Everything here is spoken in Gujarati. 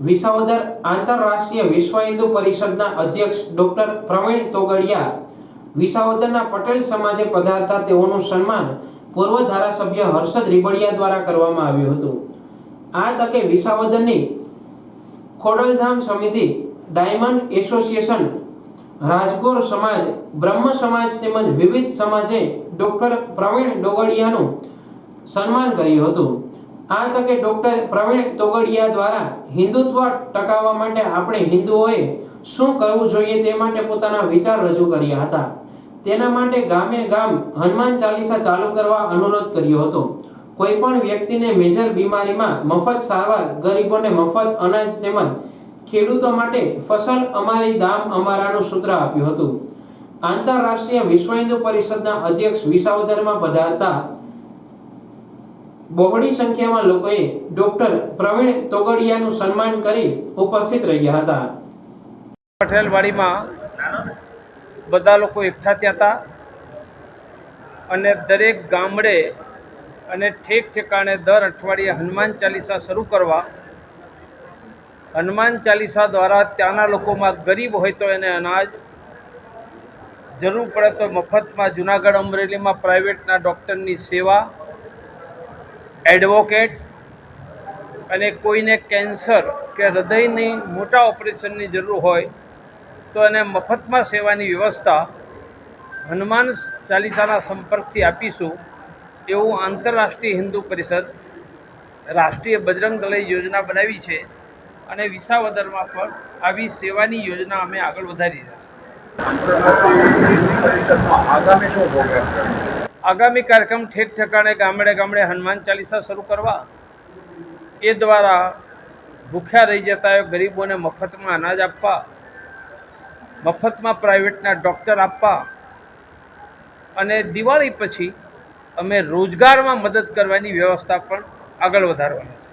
વિસાવદર આંતરરાષ્ટ્રીય વિશ્વ હિન્દુ પરિષદના અધ્યક્ષ ડોક્ટર પ્રવીણ તોગડિયા વિસાવદરના પટેલ સમાજે પધારતા તેઓનું સન્માન પૂર્વ ધારાસભ્ય હર્ષદ રીબડિયા દ્વારા કરવામાં આવ્યું હતું। આ તકે વિસાવદરની ખોડલધામ સમિતિ, ડાયમંડ એસોસિએશન, રાજગોર સમાજ, બ્રહ્મ સમાજ તેમજ વિવિધ સમાજે ડોક્ટર પ્રવીણ તોગડિયાનું સન્માન કર્યું હતું। આ તકે ડોક્ટર પ્રવીણ તોગડિયા દ્વારા હિન્દુત્વ ટકાવવા માટે આપણે હિન્દુઓએ શું કરવું જોઈએ તે માટે પોતાના વિચાર રજૂ કર્યા હતા। તેના માટે ગામે ગામ હનુમાન ચાલીસા ચાલુ કરવા અનુરોધ કર્યો હતો। કોઈ પણ વ્યક્તિને મેજર બીમારીમાં મફત સારવાર, ગરીબોને મફત અનાજ તેમજ ખેડૂતો માટે ફસલ અમારી દામ અમારાનું સૂત્ર આપ્યું હતું। આંતરરાષ્ટ્રીય વિશ્વ હિન્દુ પરિષદના અધ્યક્ષ વિસાવદરમાં પધારતા બહોળી સંખ્યામાં લોકોએ ડોક્ટર પ્રવીણ તોગડિયાનું સન્માન કરી ઉપસ્થિત રહ્યા હતા। પટેલવાડીમાં બધા લોકો એકઠા થયા હતા અને દરેક ગામડે અને ઠેક ઠેકાણે દર અઠવાડિયે હનુમાન ચાલીસા શરૂ કરવા, હનુમાન ચાલીસા દ્વારા ત્યાંના લોકોમાં ગરીબ હોય તો એને અનાજ, જરૂર પડે તો મફતમાં જુનાગઢ, અમરેલીમાં પ્રાઇવેટના ડૉક્ટરની સેવા, એડવોકેટ અને કોઈને કેન્સર કે હૃદયની મોટા ઓપરેશનની જરૂર હોય તો એને મફતમાં સેવાની વ્યવસ્થા હનુમાન ચાલીસાના સંપર્કથી આપીશું એવું આંતરરાષ્ટ્રીય હિન્દુ પરિષદ રાષ્ટ્રીય બજરંગ દળે યોજના બનાવી છે અને વિસાવદરમાં પણ આવી સેવાની યોજના અમે આગળ વધારી રહ્યા। આગામી કાર્યક્રમ ઠેક ઠેકાણે ગામડે ગામડે હનુમાન ચાલીસા શરૂ કરવા, એ દ્વારા ભૂખ્યા રહી જતા હોય ગરીબોને મફતમાં અનાજ આપવા, મફતમાં પ્રાઇવેટના ડૉક્ટર આપવા અને દિવાળી પછી અમે રોજગારમાં મદદ કરવાની વ્યવસ્થા પણ આગળ વધારવાની છે।